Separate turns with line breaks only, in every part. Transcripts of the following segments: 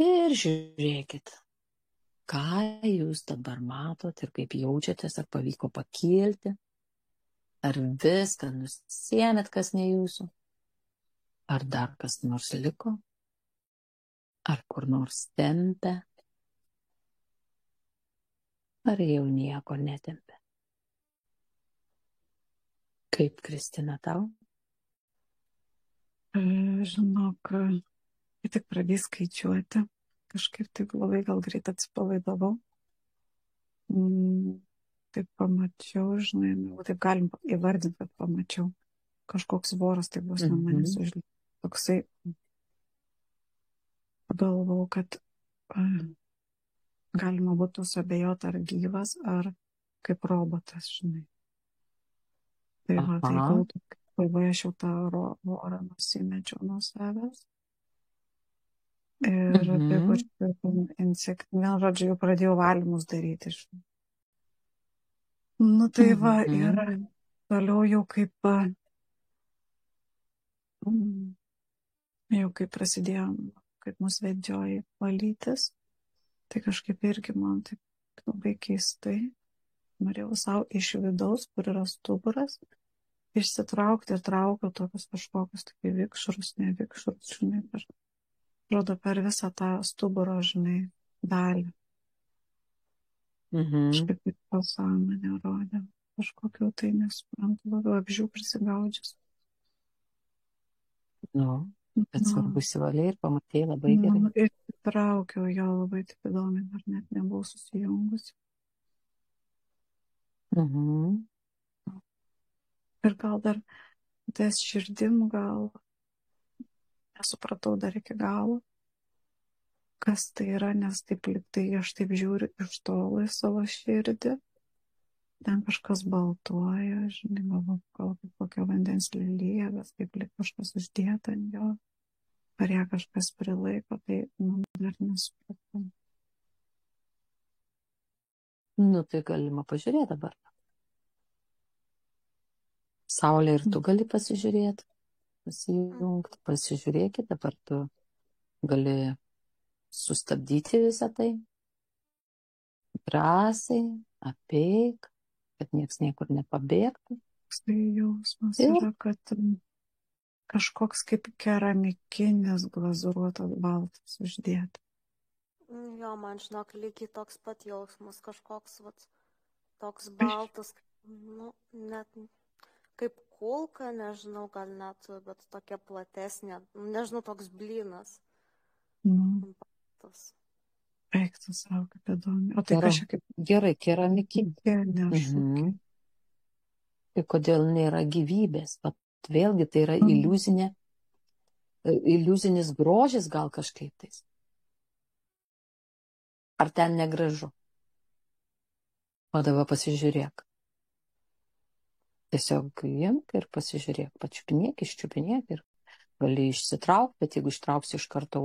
Ir žiūrėkit, ką jūs dabar matot ir kaip jaučiatės, ar pavyko pakilti, ar viską nusiėmėt, kas ne jūsų, ar dar kas nors liko, ar kur nors tempia, ar jau nieko netempia. Kaip, Kristina, tau?
Žinok, kai tik pradėjai skaičiuoti, kažkaip taip labai gal greit atsipalaidavau. Taip pamačiau, žinai, taip galim įvardinti, kad pamačiau. Kažkoks voras, tai bus nuo manęs užlipęs. Toksai galvau, kad galima būtų suabejoti, ar gyvas, ar kaip robotas, žinai. Tai va, tai gal galvoju, aš jau tą vorą nusimečiau nuo savęs. Ir vien žodžiu, jau pradėjau valymus daryti. Nu tai va, ir toliau jau kaip prasidėjo, kaip mus vedžioja valytis, tai kažkaip irgi man taip labai keistai. Norėjau savo iš vidaus, kur yra stuburas, išsitraukti ir traukiau tokius kažkokius tokie vikšrus, nevikšrus, žinai, atrodo per visą tą stuburo, žinai, dalį. Kažkaip kaip pasąmonė rodė, kažkokiu tai nesuprantu, labiau apžių prisigaudžius.
Bet svarbu įsivalė ir pamatė labai gerai.
Ir traukiau jo labai taip įdomi, dar net nebuvau susijungusi. Ir gal dar ties širdim gal nesupratau dar iki galo, kas tai yra, nes taip liktai aš taip žiūriu iš tolo į savo širdį. Ten kažkas baltuoja, žinai, gal kaip kokia vandens lelija, bet taip lyg kažkas uždėta ant jo. Ar ją kažkas prilaiko, tai dar nesupratau.
Tai galima pažiūrėti dabar. Saulė ir tu gali pasižiūrėti, pasijungti, pasižiūrėkit, dabar tu gali sustabdyti visą tai, drąsiai, apeik, kad nieks niekur nepabėgtų.
Tai jausmas yra, kad kažkoks kaip keramikinis glazūruotas baltas uždėta.
Jo, man žinok, lygiai toks pat jausmas, kažkoks toks baltas, net kaip kulka, nežinau, gal net, bet tokia platesnė, nežinau, toks blynas.
Eik tu savo, kaip įdomi. O tai kažkaip kaip...
Gerai, keramikinė.
Nešūkiai.
Tai kodėl nėra gyvybės? Bet vėlgi tai yra iliuzinis grožis gal kažkaip tais. Ar ten negražu? O dabar pasižiūrėk. Tiesiog imk ir pasižiūrėk. Pačiupinėk, iščiupinėk ir gali išsitraukti, bet jeigu ištrauksi iš karto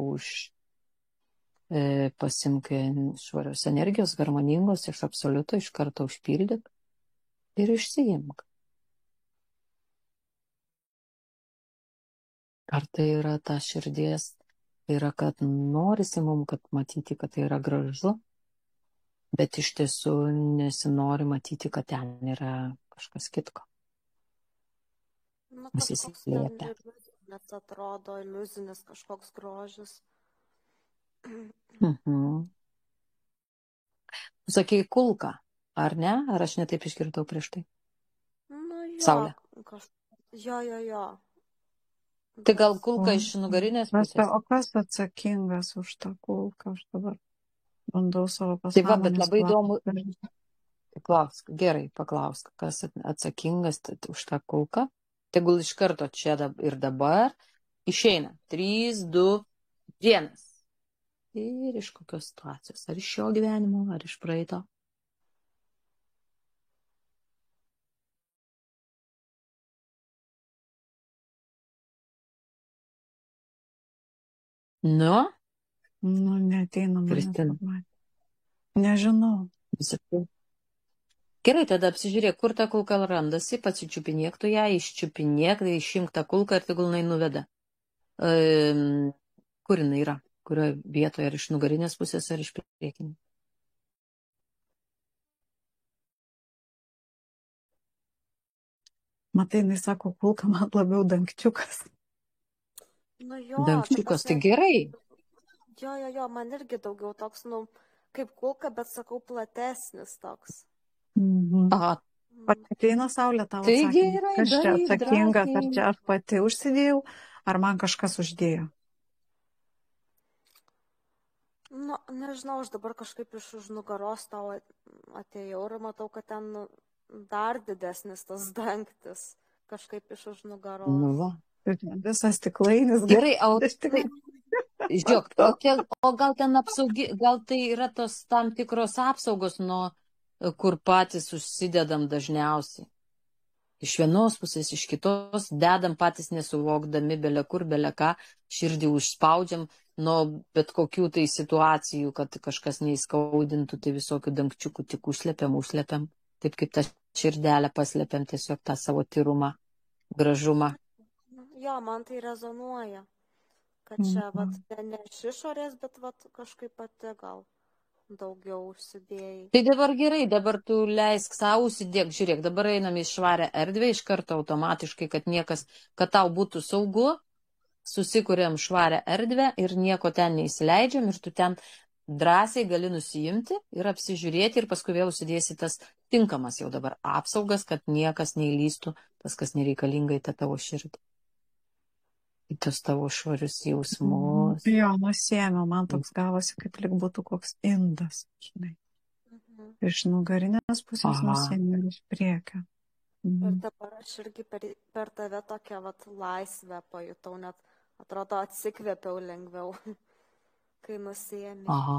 pasimk švarios energijos, harmoningos, iš absoliuto, iš karto užpildyk ir išsiimk. Ar tai yra ta širdies, tai yra, kad norisi mums, kad matyti, kad tai yra gražu, bet iš tiesų nesinori matyti, kad ten yra kažkas kitko.
Kažkoks ten iliuzinis atrodo, iliuzinis kažkoks grožis.
Sakei kulka, ar ne? Ar aš netaip išgirdau prieš tai? Saulė.
Jo.
Tai gal kulka iš nugarinės pusės?
O kas atsakingas už tą kulką? Aš dabar bandau savo pasąmonės.
Tai va, bet labai įdomu. Paklausk, gerai, paklausk, kas atsakingas už tą kulką. Tegul iš karto čia ir dabar išeina. 3, 2, 1. Ir iš kokios situacijos? Ar iš šio gyvenimo, ar iš praeito?
Neateina man
Kristina.
Nežinau.
Gerai, tada apsižiūrėk, kur ta kulka randasi, pasičiupinėk tu ją, iščiupinėk, išimk tą kulką ir tegul jinai nuveda. Kur jinai yra? kurioje vietoje, ar iš nugarinės pusės, ar iš priekinės?
Matai, jinai sako, kulka man labiau dangčiukas.
Nu jo,
Dangčiukas,
ta
tai
prasme,
gerai.
jo, man irgi daugiau toks, nu, kaip kulka, bet sakau, platesnis toks.
Mhm.
Aha,
Ateina saulė tau
tai
atsakymą,
gerai,
kas čia
daryk
atsakingas, ar
drąsiai.
čia aš pati užsidėjau, ar man kažkas uždėjo.
Nu, nežinau, aš dabar kažkaip iš už nugaros tau atėjau ir matau, kad ten nu, dar didesnis tas dangtis. Kažkaip iš už
Nu
nugaros.
va.
Visas stiklainis.
Gerai, o
Iš
tai,
tikrųjų.
žiūrėk, o gal ten gal tai yra tos tam tikros apsaugos, nuo kur patys užsidedam dažniausiai. Iš vienos pusės, iš kitos, dedam patys nesuvokdami bele kur, bele ką, širdį užspaudžiam nuo bet kokių tai situacijų, kad kažkas neįskaudintų, tai visokių dangčiukų tik užslepiam, taip kaip tą širdelę paslepiam, tiesiog tą savo tyrumą, gražumą.
Jo, man tai rezonuoja, kad čia, vat, ne iš išorės, bet, vat, kažkaip pati gal daugiau užsidėjai.
Tai dabar gerai, dabar tu leisk savo užsidėk, žiūrėk, dabar einam į švarę erdvę iš karto automatiškai, kad tau būtų saugu, susikuriam švarę erdvę ir nieko ten neįsileidžiam ir tu ten drąsiai gali nusiimti ir apsižiūrėti ir paskui vėl užsidėsi tas tinkamas jau dabar apsaugas, kad niekas neįlystų, tas, kas nereikalinga į tą tavo širdį. Į tos tavo švarius jausmus.
Jo, nusėmiau, man toks gavosi, kaip lik būtų koks indas, žinai. Iš nugarinės pusės nusėmiau ir iš priekio.
Ir dabar aš irgi per tave tokią vat laisvę pajutau, net atrodo atsikvėpiau lengviau, kai nusėmė.
Aha.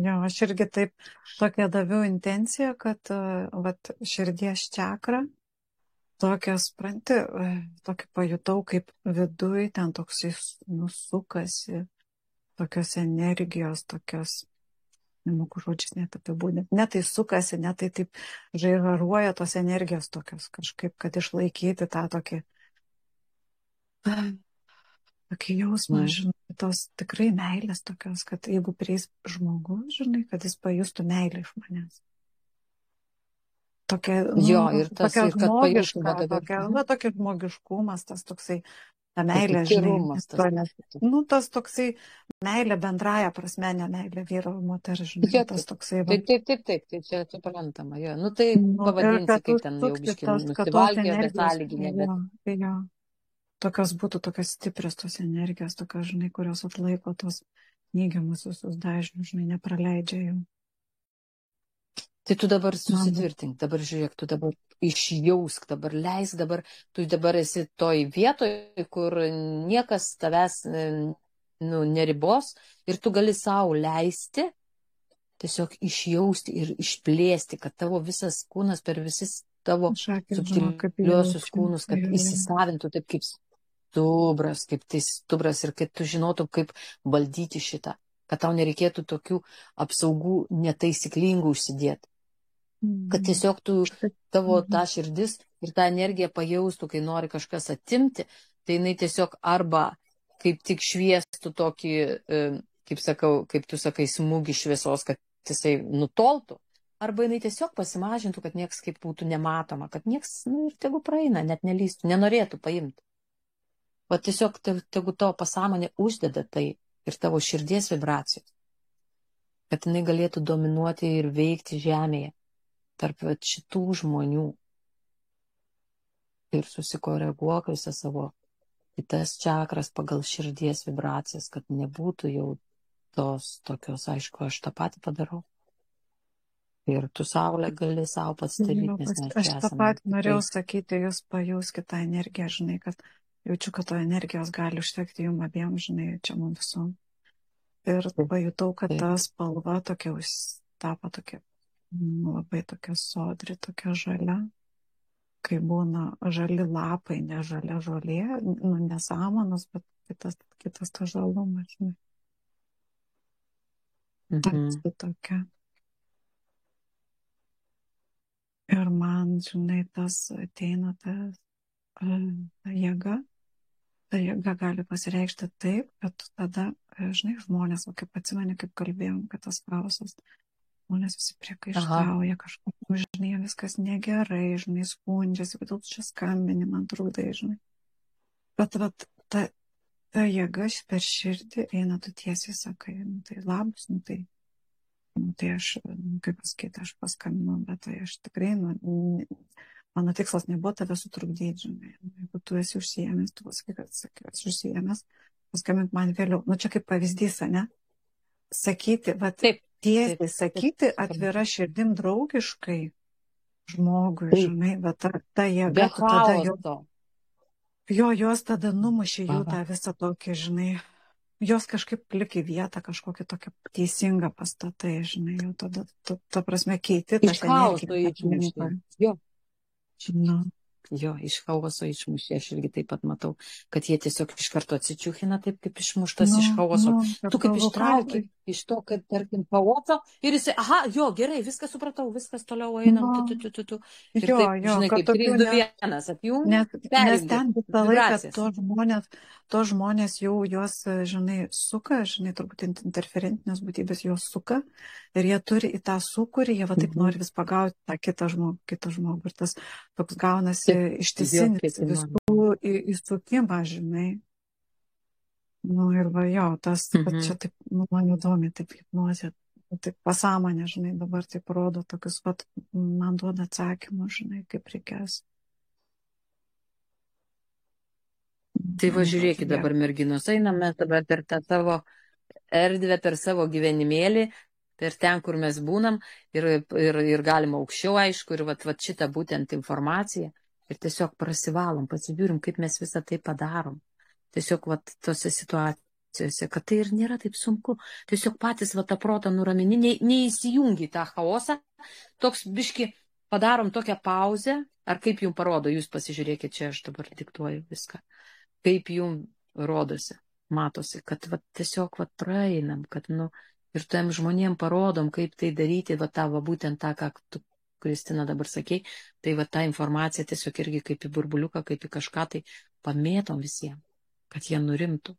Jo, aš irgi taip tokią daviau intenciją, kad vat širdies čakra, tokią, spranti, tokį pajutau, kaip viduj ten toksai nusukasi, tokios energijos, tokios, nemoku žodžiais net apibūdinti, ne tai sukasi, ne tai taip žaižaruoja tos energijos tokios, kažkaip, kad išlaikyti tą tokį jausmą, žinai, tos tikrai meilės tokios, kad jeigu prieis žmogus, žinai, kad jis pajustų meilę iš manęs. Tokia,
Jo, ir tas,
tokia
ir kad pajustų,
žmogiška, tokia žmogiškumas, tas toksai, ta meilė,
tyrumas,
žinai, tas toksai meilė bendraja prasme, ne meilė vyro moters, žinai, tas toksai.
Taip, tai čia suprantama, jo. Nu tai pavadinsi, kaip ten jau biški nusivalgė, besąlyginė, bet...
Jo. Tokios būtų tokios stiprios tos energijos, tokios, žinai, kurios atlaiko tos neigiamus visus dažnius, žinai, nepraleidžia jų.
Tai tu dabar susitvirtink, dabar žiūrėk, tu dabar išjausk, dabar leisk, tu dabar esi toj vietoj, kur niekas tavęs neribos ir tu gali savo leisti tiesiog išjausti ir išplėsti, kad tavo visas kūnas per visis tavo subtiliuosius kūnus, kad įsisavintų taip kaip stubras, ir kad tu žinotum, kaip valdyti šitą, kad tau nereikėtų tokių apsaugų netaisyklingų užsidėti. Kad tiesiog tavo ta širdis ir ta energija pajaustų, kai nori kažkas atimti, tai jinai tiesiog arba kaip tik šviestų tokį, kaip tu sakai, smūgį šviesos, kad jisai nutoltų, arba jinai tiesiog pasimažintų, kad nieks kaip būtų nematoma, kad nieks, ir tegu praeina, net nelystų, nenorėtų paimti. O tiesiog tegu tavo pasąmonė uždeda tai ir tavo širdies vibracijos, kad jinai galėtų dominuoti ir veikti žemėje tarp šitų žmonių. Ir susikoreguok visą savo kitas čakras pagal širdies vibracijas, kad nebūtų jau tos tokios, aišku, aš tą patį padarau. Ir tu, Saulė, gali savo pats daryti, nes mes čia esame.
Aš tą patį norėjau sakyti, jūs pajauskite tą energiją, žinai, kad jaučiu, kad to energijos gali užtekti jums abiem, žinai, čia mums visom. Ir pajutau, kad ta spalva tokia tapo tokia, labai tokia sodri, tokia žalia, kai būna žali lapai, ne žalia žolė, nesamanos, bet kitas ta žalumas, žinai. Tai tokia. Ir man, žinai, tas ateina ta jėga gali pasireikšti taip, kad tada žinai, žmonės, o kaip atsimeni, kaip kalbėjom, kad tas chaosas, žmonės visi
Aha.
priekaištauja kažkaip, nu, žinai, viskas negerai, žinai, skundžiasi, kodėl tu čia skambini, man trūkdai, žinai. Bet vat, ta jėga per širdį eina, tu tiesiai sakai, nu, tai labas, nu, tai aš, nu, kaip pasakyti, aš paskambinu, bet tai aš tikrai, nu, mano tikslas nebuvo tave sutrukdyti, žinai. Jeigu tu esi užsiėmęs, tu pasakai, kad sakai, esu užsiėmęs, paskambink man vėliau. Nu, čia kaip pavyzdys, ne? Sakyti, vat,
Taip,
tiesiai
taip,
sakyti
suprantu.
atvira širdim draugiškai žmogui,
Taip,
žinai, bet ta
be
jėga, tu tada
chaoso.
jos tada numušė jų
Aha.
tą visą tokį, žinai, jos kažkaip lik į vietą, kažkokį tokį teisingą pastatai, žinai, jau tada, ta prasme, keiti
Iš
tas
chaoso
energijas
išmušė.
aplinkui.
Jo,
Nu,
jo, iš chaoso išmušė. Aš irgi taip pat matau, kad jie tiesiog iš karto atsičiūchina taip, kaip išmuštas iš chaoso.
ir
Tu kaip
galvoju,
ištrauki iš to, kad, tarkim, chaoso ir jisai, aha, jo, gerai, viską supratau, viskas toliau einam, tu. Ir
Jo,
taip, žinai,
kad
kaip
tokių
3, 2, 1 atjungi,
nes
perjungi
ten visą laiką
vibracijas.
tos žmonės jau juos, žinai, suka, žinai, turbūt interferentinės būtybės juos suka ir jie turi į tą sūkurį, jie va taip nori vis pagauti tą kitą žmogų. Ir tas toks gaunasi
Taip,
ištisinis
jo, kiek įmanoma.
visų įsukimas, žinai. Nu ir va jo, tas, kad čia taip, nu, man įdomi, taip hipnozė, taip pasąmonė, žinai, dabar taip rodo tokius, vat, man duoda atsakymus, žinai, kaip reikės.
Tai va, žiūrėkit dabar, merginos, einam mes dabar per tą savo erdvę, per savo gyvenimėlį, per ten, kur mes būnam ir galima aukščiau, aišku, ir vat šitą būtent informaciją ir tiesiog prasivalom, pasižiūrim, kaip mes visą tai padarom. Tiesiog vat tose situacijose, kad tai ir nėra taip sunku. Tiesiog patys vat tą protą nuramini, neįsijungi tą chaosą, toks biški padarom tokią pauzę, ar kaip jums parodo, jūs pasižiūrėkit, čia aš dabar diktuoju viską, kaip jums rodosi, matosi, kad vat tiesiog vat praeinam, kad, nu, ir tiem žmonėm parodom, kaip tai daryti, vat tą, va, būtent tą, ką tu, Kristina, dabar sakei, tai va tą informaciją tiesiog irgi kaip į burbuliuką, kaip į kažką tai pamėtom visiems, kad jie nurimtų,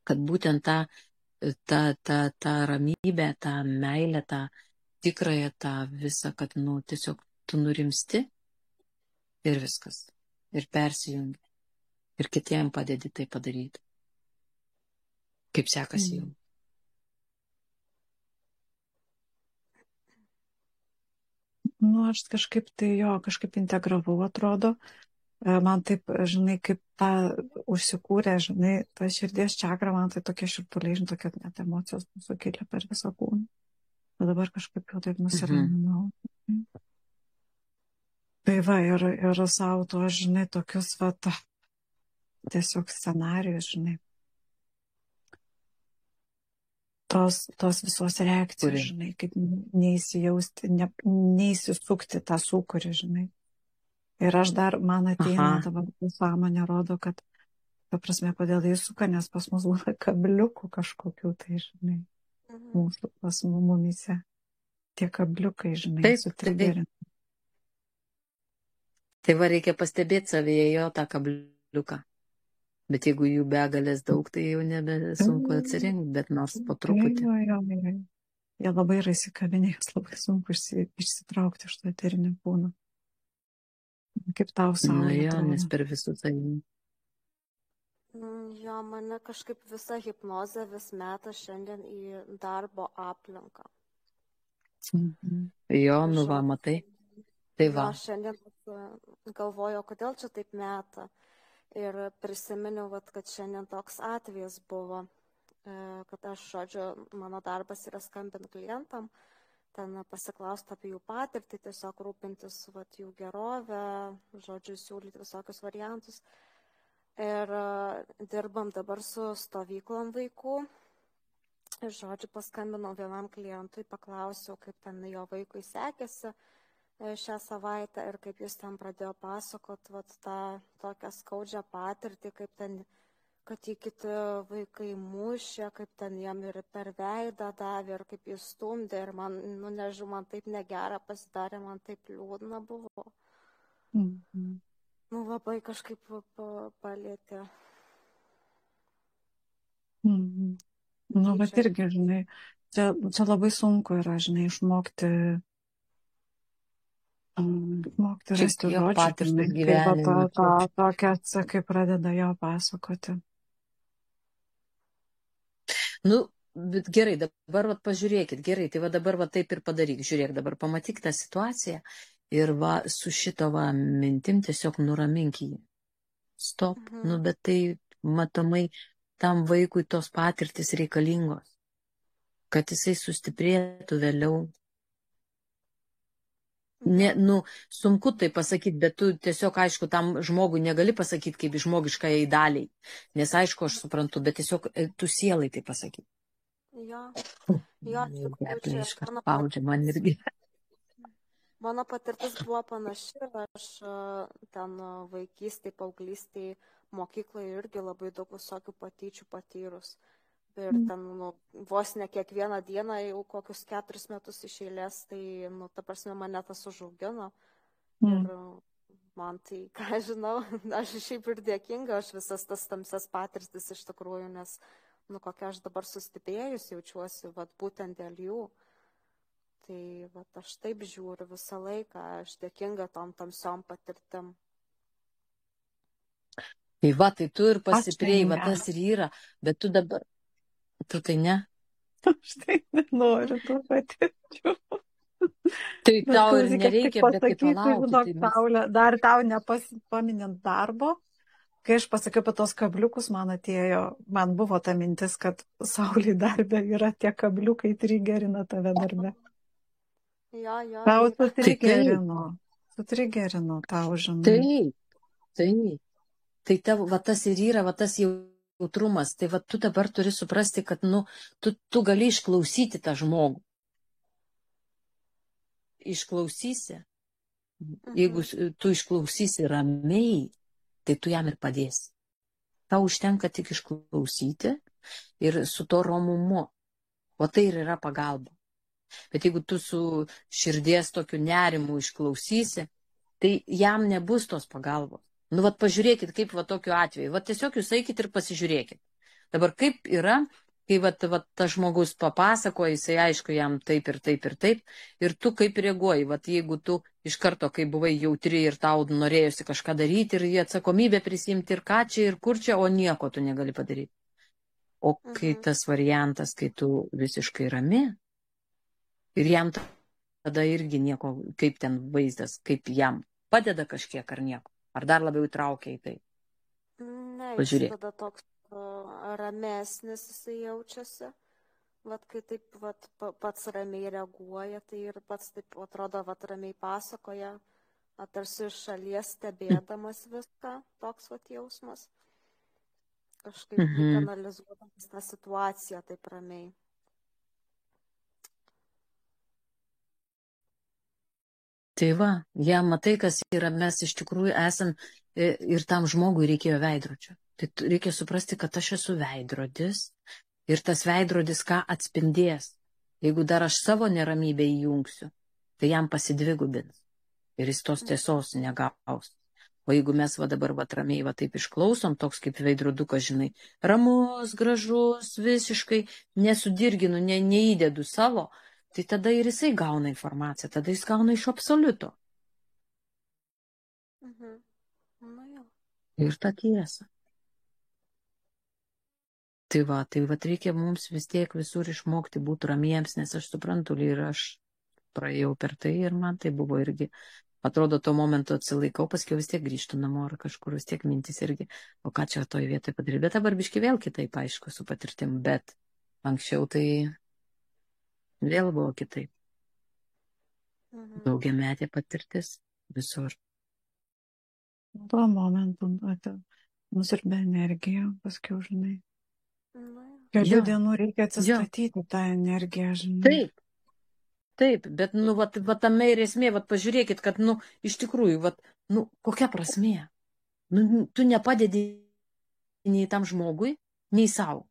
kad būtent tą ramybę, tą meilę, tą tikrąją, tą visą, kad, nu, tiesiog tu nurimsti ir viskas, ir persijungi, ir kitiem padedi tai padaryti. Kaip sekasi jums?
Nu, aš kažkaip tai kažkaip integravau, atrodo. Man taip, žinai, kaip ta užsikūrė, žinai, ta širdies čakra, man tai tokie širpuliai, žinai, tokie net emocijos sukėlė per visą kūną. O dabar kažkaip jau taip nusiraminau. Tai va, ir savo to, žinai, tokius, va, tiesiog scenarijus, žinai. Tos visos reakcijos, žinai, kaip neįsijausti, neįsisukti tą sūkurį, žinai. Ir aš dar, man ateina dabar sąmonė rodo, kad, ta prasme, kodėl įsuka, nes pas mus būna kabliukų kažkokių, tai, žinai, mūsų pas mumyse. Tie kabliukai, žinai, sutrigerinti.
Tai va, reikia pastebėti savyje jo tą kabliuką. Bet jeigu jų begalės daug, tai jau nebesunku atsirinkti, bet nors po truputį.
Jo. Jie labai yra įsikabinę, jas labai sunku išsitraukti iš to eterinio kūno. Kaip tau savo?
Na jo, nes per visus tai.
Jo, mane kažkaip visa hipnozė vis meta šiandien į darbo aplinką.
Jo, nu va, matai. Tai va.
Aš šiandien galvoju, kodėl čia taip meta. Ir prisiminiau, kad šiandien toks atvejis buvo, kad aš, žodžiu, mano darbas yra skambinti klientam, ten pasiklausti apie jų patirtį, tiesiog rūpintis jų gerovę, žodžiu, siūlyti visokius variantus. Ir dirbam dabar su stovyklom vaikų. Ir, žodžiu, paskambinau vienam klientui, paklausiau, kaip ten jo vaikui sekėsi šią savaitę ir kaip jis ten pradėjo pasakot tą tokią skaudžią patirtį, kaip ten, kad jį kiti vaikai mušė, kaip ten jam ir per veidą davė ir kaip jis stumdė ir man, nu nežinau, man taip negera pasidarė, man taip liūdna buvo. Nu labai kažkaip palėtė.
Nu, bet
tyčia.
irgi, žinai, čia labai sunku yra, žinai, išmokti
Čia
rasti
jo
žodžių,
patirtis
žinai, kai va
gyvenime.
tokia, kai pradeda jo pasakoti.
Nu, bet gerai, dabar vat, pažiūrėkit, gerai, tai va dabar va taip ir padaryk. Žiūrėk, dabar pamatyk tą situaciją ir va su šito va mintim tiesiog nuramink jį. Stop. Nu, bet tai matomai tam vaikui tos patirtis reikalingos, kad jisai sustiprėtų vėliau. Ne, nu, sunku tai pasakyti, bet tu tiesiog, aišku, tam žmogui negali pasakyti kaip žmogiškai daliai. Nes, aišku, aš suprantu, bet tiesiog tu sielai tai pasakyti.
Jo, jo,
Geplė iškart spaudžia man irgi.
mano patirtis buvo panaši, aš ten vaikystėje, paauglystėje, mokykloje irgi labai daug visokių patyčių patyrus. Ir ten, nu, vos ne kiekvieną dieną, jau kokius 4 metus iš eilės, tai, nu, ta prasme, mane tas užaugino. Ir man tai, ką žinau, aš šiaip ir dėkinga, aš visas tas tamsias patirtis iš tikrųjų, nes, nu, kokia aš dabar sustiprėjus jaučiuosi, vat, būtent dėl jų. Tai, vat, aš taip žiūriu visą laiką, aš dėkinga tom tamsiom patirtim.
Tai va, tai tu ir pasiprėjai, va tas ir yra, bet tu dabar... Tu tai ne?
Aš tai nenoriu to patirčių.
Tai tau ir nereikia, bet tai palauk.
Paulė, dar tau nepaminint darbo, kai aš pasakiau apie tos kabliukus, man buvo ta mintis, kad Saulė darbe yra tie kabliukai trigerina tave darbe.
Jo.
Tau sutrigerino tau, žinai.
Taip. Tai tavo, va tas ir yra, va tas jautrumas. Tai va tu dabar turi suprasti, kad, nu, tu gali išklausyti tą žmogų. Išklausysi. Jeigu tu išklausysi ramiai, tai tu jam ir padėsi. Tau užtenka tik išklausyti ir su to romumu. O tai ir yra pagalba. Bet jeigu tu su širdies tokiu nerimu išklausysi, tai jam nebus tos pagalbos. Nu, vat pažiūrėkit, kaip va tokiu atveju. Vat tiesiog jūs eikit ir pasižiūrėkit. Dabar kaip yra, kai vat tas žmogus papasakoja, jisai aišku jam taip ir taip ir taip, ir tu kaip reaguoji. Vat jeigu tu iš karto, kai buvai jautri ir tau norėjosi kažką daryti ir jį atsakomybę prisimti ir ką čia ir kur čia, o nieko tu negali padaryti. O kai tas variantas, kai tu visiškai rami, ir jam tada irgi nieko, kaip ten vaizdas, kaip jam padeda kažkiek ar nieko. Ar dar labiau įtraukia į tai?
Ne,
Pažiūrėk.
jis tada toks ramesnis jisai jaučiasi. Vat kai taip vat, pats ramiai reaguoja, tai ir pats taip atrodo vat ramiai pasakoja, tarsi iš šalies stebėdamas viską, toks vat jausmas. Kažkaip analizuodamas tą situaciją taip ramiai.
Tai va, jam matai, kas yra, mes iš tikrųjų esam ir tam žmogui reikėjo veidrodžio. Tai reikia suprasti, kad aš esu veidrodis ir tas veidrodis ką atspindės. Jeigu dar aš savo neramybę įjungsiu, tai jam pasidvigubins ir jis tos tiesos negaus. O jeigu mes va dabar va ramiai va taip išklausom, toks kaip veidrodukas, žinai, ramus, gražus, visiškai nesudirginu, neįdedu savo, tai tada ir jisai gauna informaciją, tada jis gauna iš absoliuto. Ir tą tiesą. Tai va reikia mums vis tiek visur išmokti būti ramiems, nes aš suprantu, ir aš praėjau per tai ir man tai buvo irgi, atrodo, tuo momentu atsilaikau, paskui vis tiek grįžtu namo ar kažkur vis tiek mintis irgi, o ką čia toj vietoj padaryti. Bet dabar biški vėl kitaip, aišku, su patirtim, bet anksčiau tai vėl buvo kitaip. Daugiametė patirtis visur.
Tuo momentu nusirbė energiją, paskiau, žinai. Kelių dienų reikia atsistatyti tą energiją, žinai.
Taip, bet, nu, va tame ir esmė, va pažiūrėkit, kad, nu, iš tikrųjų, va, nu, kokia prasmė? Nu, tu nepadedi nei tam žmogui, nei savo.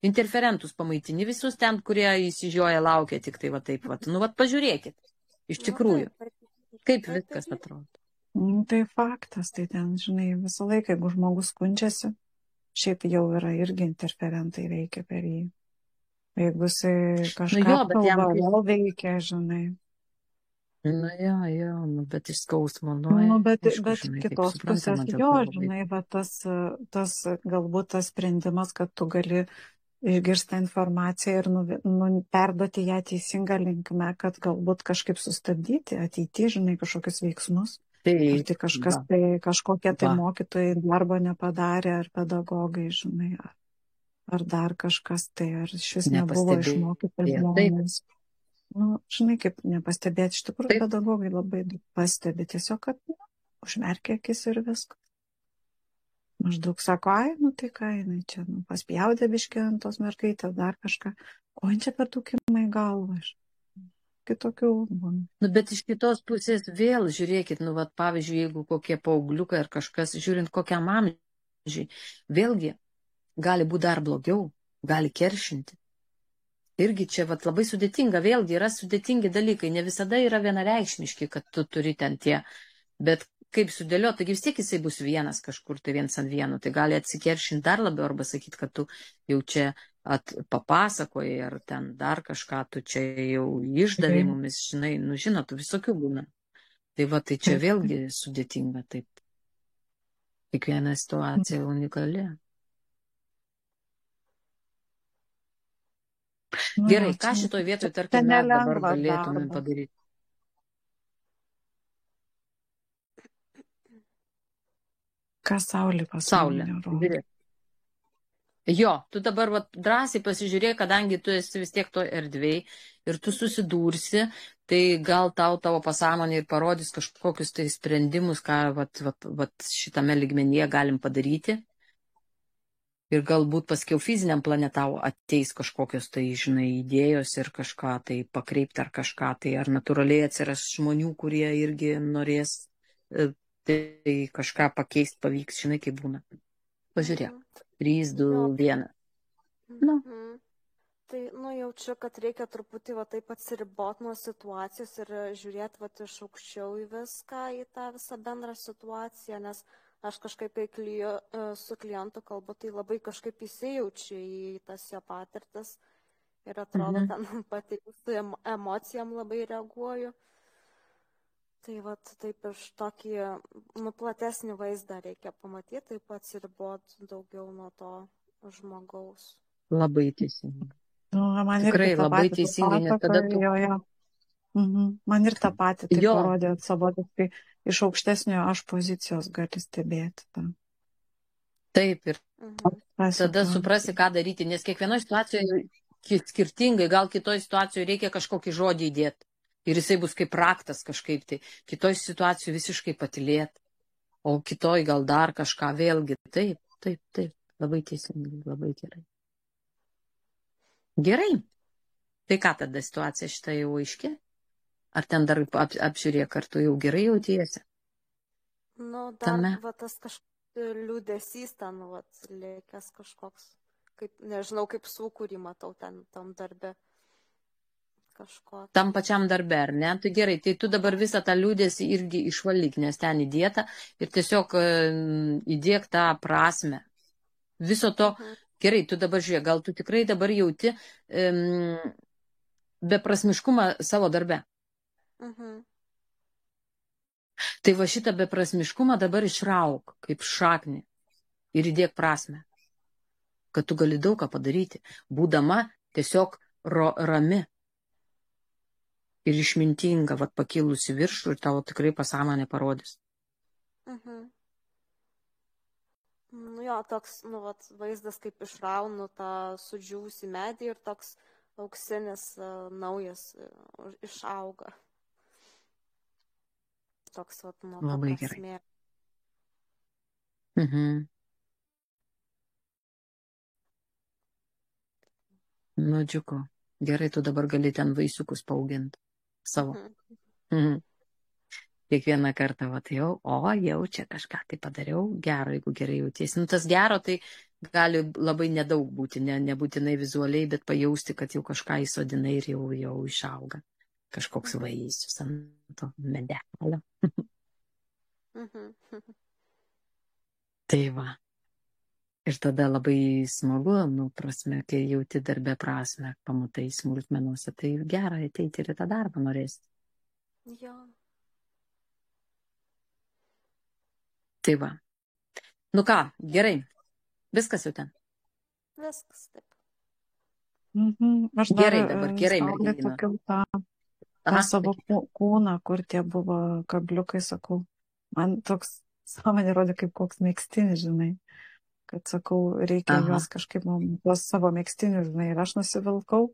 Interferentus pamaitini visus ten, kurie įsižioja, laukia tik tai va taip, va. Nu, va pažiūrėkit, iš tikrųjų, kaip viskas atrodo.
Tai faktas, tai ten, žinai, visą laiką, jeigu žmogus skundžiasi, šiaip jau yra irgi interferentai veikia per jį. Jeigu jisai
Nu
kažką
jo, bet jam,
kalba, vėl veikia, žinai.
nu jo, nu, bet iš skausmo, nu,
Nu,
aišku,
bet
žinai, kaip
kitos pusės,
suprantama, dėl
jo,
ko labai.
žinai, va tas galbūt tas sprendimas, kad tu gali išgirsti informaciją ir perduoti ją teisingą linkme, kad galbūt kažkaip sustabdyti ateityje, žinai, kažkokius veiksmus. Ar
Tai,
tai kažkas,
va,
kažkokie tai
va,
mokytojai darbo nepadarė, ar pedagogai, žinai, ar dar kažkas tai, ar šis nebuvo išmokyti
nepastebėjo. Taip,
žmonės. Nu, žinai, kaip nepastebėti, iš tikrųjų
taip,
pedagogai labai daug pastebi, tiesiog, kad užmerkia akis ir viskas. Maždaug sako, ai, nu tai ką jinai čia, paspjaudė biškį ant tos mergaitės, dar kažką, o jin čia per tūkimą į galvą. Kitokių būna.
nu, bet iš kitos pusės vėl žiūrėkit, nu, va, pavyzdžiui, jeigu kokie paaugliukai ar kažkas, žiūrint kokiam amžiui, vėlgi gali būti dar blogiau, gali keršinti. Irgi čia vat, labai sudėtinga, vėlgi yra sudėtingi dalykai, ne visada yra vienareikšmiški, kad tu turi ten tie, bet kaip sudėlioti, taigi vis tiek jisai bus vienas kažkur, tai viens ant vieno, tai gali atsikeršinti dar labiau arba sakyti, kad tu jau čia papasakojai ar ten dar kažką, tu čia jau išdavė mumis, žinai, nu žinot, visokių būna. Tai va, tai čia vėlgi sudėtinga, taip. Kiekviena situacija unikali. Gerai, ką šitoj vietoj, tarkim, mes dabar galėtumėm padaryti?
Ką Saulė pasaulyje?
Jo, tu dabar va, drąsiai pasižiūrėk, kadangi tu esi vis tiek to erdvėj ir tu susidursi, tai gal tavo pasąmonė ir parodys kažkokius tai sprendimus, ką vat šitame lygmenyje galim padaryti. Ir galbūt paskiau fiziniam plane tau ateis kažkokios tai, žinai, idėjos ir kažką tai pakreipti ar kažką tai, ar natūraliai atsiras žmonių, kurie irgi norės tai kažką pakeisti, pavyks, žinai, kaip būna. Pažiūrėk. 3, 2, 1. Nu.
Tai, jaučiu, kad reikia truputį va taip atsiriboti nuo situacijos ir žiūrėti va iš aukščiau į viską, į tą visą bendrą situaciją, nes aš kažkaip, kai su klientu kalbu, tai labai kažkaip įsijaučiu į tas jo patirtis ir atrodo, ten pati su emocijom labai reaguoju. Tai va taip iš tokį platesnį vaizdą reikia pamatyti, taip atsiriboti daugiau nuo to žmogaus.
Labai teisingai.
Man
tikrai labai teisingai, nes tada tu...
Man ir tą patį tai parodė savotiškai iš aukštesnio aš pozicijos gali stebėti.
Taip, ir tada suprasi, ką daryti, nes kiekvienoje situacijoje skirtingai, gal kitoje situacijoje reikia kažkokį žodį įdėti ir jisai bus kaip raktas kažkaip tai, kitoje situacijoje visiškai patylėti, o kitoje gal dar kažką vėlgi. Taip, labai teisingai, labai gerai. Gerai. Tai ką tada situacija šitą jau aiški? Ar ten dar apžiūrėk, ar tu jau gerai jautiesi?
Dar tas kažkoks liūdesys ten, lėkęs kažkoks, kaip, nežinau, kaip sūkurį matau ten tam darbe. Kažko.
Tam pačiam darbe, ar ne? Tai gerai, tai tu dabar visą tą liūdesį irgi išvalyk, nes ten įdėta ir tiesiog įdėk tą prasmę. Viso to, gerai, tu dabar žiūrėk, gal tu tikrai dabar jauti beprasmiškumą savo darbe. Tai va šitą beprasmiškumą dabar išrauk kaip šaknį ir įdėk prasmę, kad tu gali daug ką padaryti, būdama tiesiog rami ir išmintinga, pakilusi viršų ir tavo tikrai pasąmonė parodys.
Jo, toks, vaizdas kaip išraunu tą sudžiūvusį medį ir toks auksinis naujas išauga. Toks, nuo to
labai
prasmė.
Gerai. Nu, džiugu. Gerai, tu dabar gali ten vaisiukus paauginti savo. Kiekvieną kartą, jau čia kažką tai padariau, gero, jeigu gerai jautiesi. Tas gero, tai gali labai nedaug būti, nebūtinai vizualiai, bet pajausti, kad jau kažką įsodinai ir jau išauga. Kažkoks vaisius ant to medelio. Tai va. Ir tada labai smagu, prasme, kai jauti darbę prasme, pamatai smulkmenuose, tai gera ateiti ir į tą darbą norėsi.
Jo.
Tai va. Nu ką, gerai. Viskas jau ten.
Viskas taip.
Aš dar
Gerai dabar, gerai,
Saulė
mergina.
tokiau tą
Aha,
savo kūną, kur tie buvo kabliukai, sakau. Man toks sąmonė rodė kaip koks megztinis, žinai. Kad, sakau, reikia
aha.
juos kažkaip, tuos savo megztinius, žinai, ir aš nusivilkau,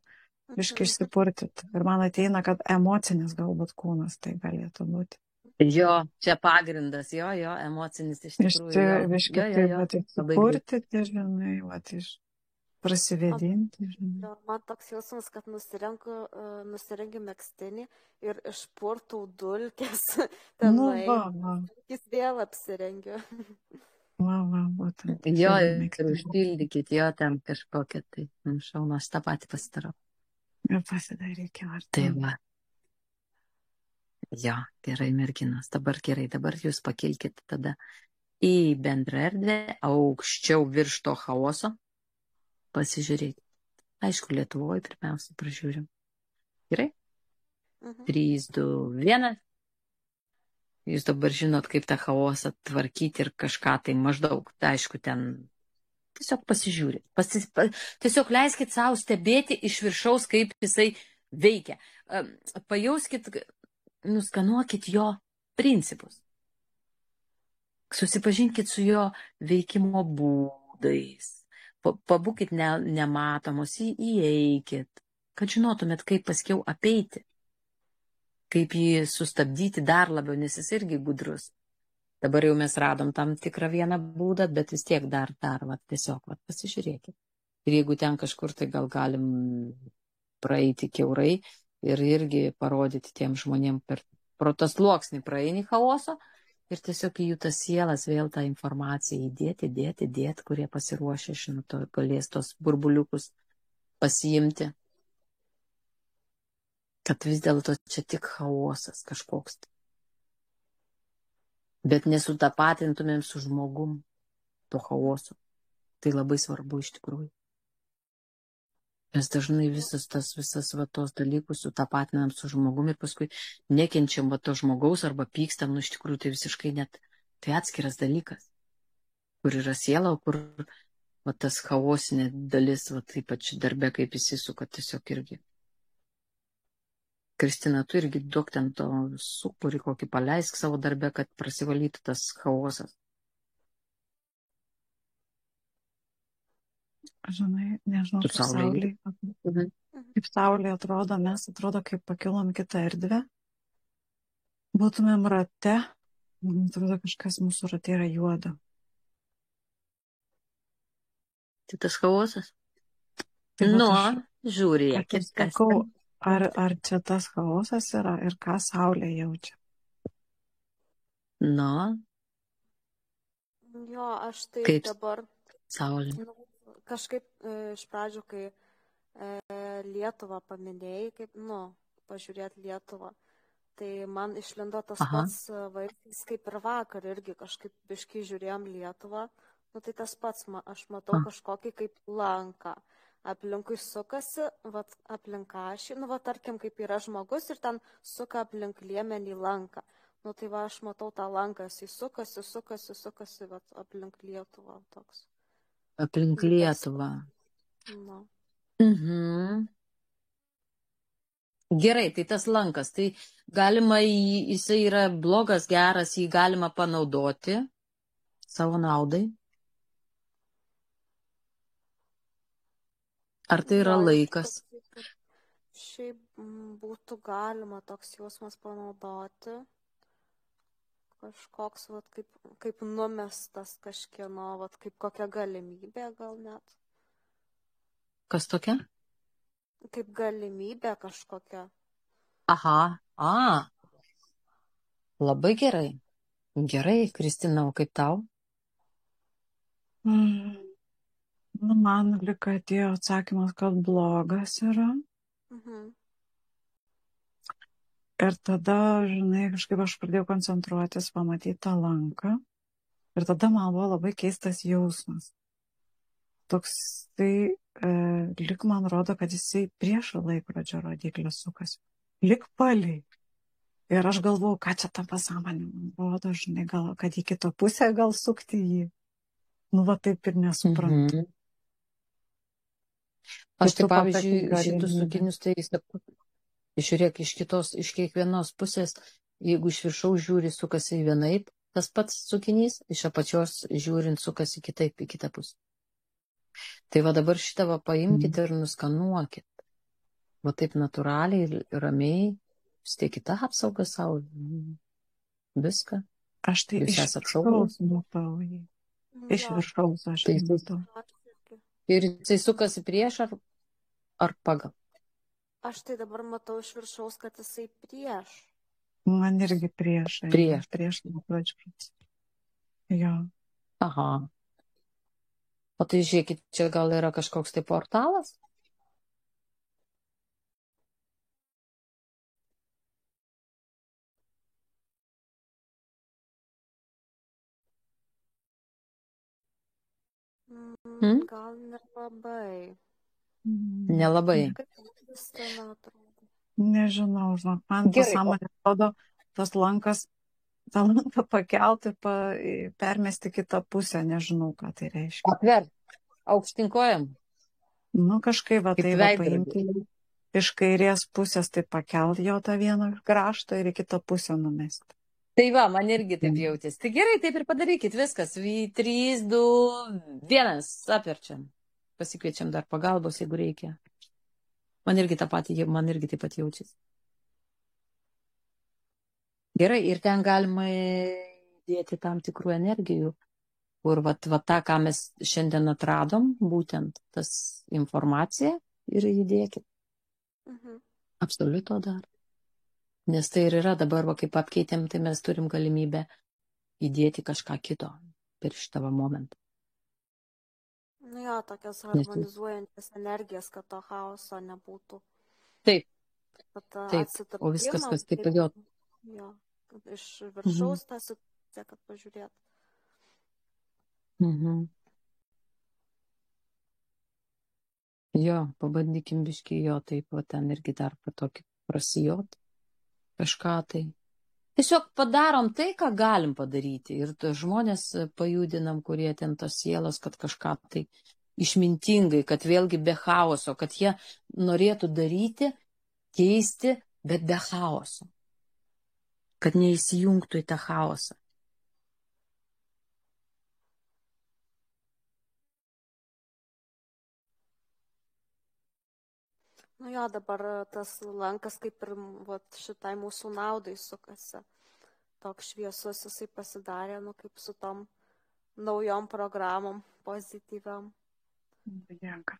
biškai išsipurtyti. Ir man ateina, kad emocinis galbūt kūnas tai galėtų būti.
Jo, čia pagrindas, jo, emocinis iš tikrųjų. Jo,
Biškai
jo,
taip,
jo.
vat, išsipurtyti, žinai, vat, prasivedinti, žinai.
Jo, man toks jausmas, kad nusirengiu megztinį ir išpurtau dulkes. Ten
Nu,
nueinu, jis vėl apsirengiu.
Va, būtent.
Jo, ir užpildykit jo ten kažkokią, tai šaunu, aš tą patį pasidarau.
Ir pasidarykime, ar
Tai va. Jo, gerai, merginos, dabar gerai, dabar jūs pakilkite tada į bendrą erdvę, aukščiau virš to chaoso, pasižiūrėkite. Aišku, Lietuvoje pirmiausia pražiūrim. Gerai? 3, 2, 1. Jūs dabar žinot, kaip tą chaosą tvarkyti ir kažką tai maždaug, tai aišku, ten tiesiog pasižiūrėt. Tiesiog leiskit savo stebėti iš viršaus, kaip jisai veikia. Pajauskit, nuskanuokit jo principus. Susipažinkit su jo veikimo būdais. Pabūkit nematomos, įeikit, kad žinotumėt, kaip paskiau apeiti. Kaip jį sustabdyti dar labiau, nes jis irgi gudrus. Dabar jau mes radom tam tikrą vieną būdą, bet vis tiek dar, tiesiog, pasižiūrėkit. Ir jeigu ten kažkur, tai gal galim praeiti kiaurai ir irgi parodyti tiem žmonėm pro tas sluoksnį praeini chaoso ir tiesiog į jų tas sielas vėl tą informaciją įdėti, kurie pasiruošę, žinot, galės tos burbuliukus pasiimti. Kad vis dėlto čia tik chaosas kažkoks. Bet nesutapatintumėm su žmogum to chaoso. Tai labai svarbu iš tikrųjų. Mes dažnai visas tos dalykus sutapatinam su žmogum ir paskui nekenčiam to žmogaus arba pykstam, iš tikrųjų tai visiškai net tai atskiras dalykas. Kur yra siela, kur tas chaosinė dalis, ypač darbe, kaip įsisuka, tiesiog irgi. Kristina, tu irgi duok ten to sūkurį kokį paleisk savo darbę, kad prasivalytų tas chaosas.
Žinai, nežinau, kaip Saulė. Kaip Saulė atrodo, mes atrodo, kaip pakilom kitą erdvę. Būtumėm rate, man atrodo, kažkas mūsų rate yra juoda.
Tai tas chaosas? Nu, žiūrėkit, kas ten.
Ar čia tas chaosas yra ir ką Saulė jaučia?
Nu.
Jo, aš tai
kaip
dabar
Saulė.
Kažkaip iš pradžių, kai Lietuvą paminėjai, kaip, pažiūrėt Lietuvą, tai man išlindo tas pats vaizdas kaip ir vakar irgi kažkaip biškai žiūrėjom Lietuvą. Tai tas pats, aš matau kažkokį kaip lanką. Aplinkui sukasi, aplink ašį, tarkim, kaip yra žmogus ir ten suka aplink liemenį lanką. Tai aš matau tą lanką, jis sukasi, aplink Lietuvą toks.
Aplink Lietuvą. Gerai, tai tas lankas, tai galima, jisai yra blogas, geras, jį galima panaudoti savo naudai. Ar tai yra laikas?
Šiaip būtų galima toks jausmas panaudoti. Kažkoks, kaip numestas kažkieno, kaip kokia galimybė gal net.
Kas tokia?
Kaip galimybė kažkokia.
Aha, labai gerai. Gerai, Kristina, o kaip tau?
Man lyg atėjo atsakymas, kad blogas yra. Ir tada, žinai, kažkaip aš pradėjau koncentruotis, pamatyti tą lanką. Ir tada man buvo labai keistas jausmas. toks tai lik man rodo, kad jisai prieš laikrodžio rodiklį sukasi. Lik palei. Ir aš galvoju, ką čia tam pasąmonė man rodo, žinai, gal, kad į kitą pusę gal sukti jį. Nu, va taip ir nesuprantu.
Mhm. Aš
Tai
tai
tu
pavyzdžiui,
pasakyk
šitus
galimybę.
sukinius, tai sakau, žiūrėk, iš kiekvienos pusės, jeigu iš viršaus žiūri, sukasi vienaip, tas pats sukinys, iš apačios žiūrint, sukasi kitaip į kitą pusę. Tai va dabar šitą va paimkite ir nuskanuokit. Va taip natūraliai ir ramiai, vis tiek kitą apsaugą savo, viską.
Aš tai
Jūs
iš
esat saugūs.
viršaus matau jį. Iš
Jo,
viršaus aš
Tai
jį matau.
aš irgi.
Ir jisai sukasi prieš ar pagal.
Aš tai dabar matau iš viršaus, kad jisai prieš.
Man irgi prieš.
Prieš.
Laikrodžius. Jo.
Aha. O tai žiūrėkit, čia gal yra kažkoks tai portalas?
Gal nelabai.
Nelabai.
Kaip Kristina atrodo.
Nežinau, žinok, man
Gerai,
pasąmonė atrodo, tas lankas, tą lanką pakelt ir permesti kitą pusę, nežinau, ką tai reiškia.
Apvert. Aukštinkojam.
Nu, kažkaip va
Kaip
tai va
veidrodis.
paimti iš kairės pusės, tai pakelt jo tą vieną kraštą ir į kitą pusę numesti.
Tai va, man irgi taip jautėsi. Tai gerai, taip ir padarykit viskas. 3, 2, 1, apverčiam. Pasikviečiam dar pagalbos, jeigu reikia. Man irgi taip pat jaučiasi. Gerai, ir ten galima dėti tam tikrų energijų, kur va tą, ką mes šiandien atradom, būtent tas informacija ir įdėkit. Absoliuto dar. Nes tai ir yra dabar, va, kaip apkeitėm, tai mes turim galimybę įdėti kažką kito per šitą momentą.
Nu jo, tokias harmonizuojantis energijas, kad to chaoso nebūtų.
Taip.
Kad
Taip, o viskas, kas taip jo.
Jo, iš viršaus tą situaciją, kad pažiūrėt.
Jo, pabandykim biškį jo, taip, va ten irgi dar tokį prasijot. Kažką tai. Tiesiog padarom tai, ką galim padaryti. Ir žmonės pajudinam, kurie ten tos sielos, kad kažką tai išmintingai, kad vėlgi be chaoso, kad jie norėtų daryti, keisti, bet be chaoso. Kad neįsijungtų į tą chaosą.
Nu jo, dabar tas lankas kaip ir šitai mūsų naudai sukasi. Toks šviesus jisai pasidarė, nu kaip su tom naujom programom pozityviam.
Dėka.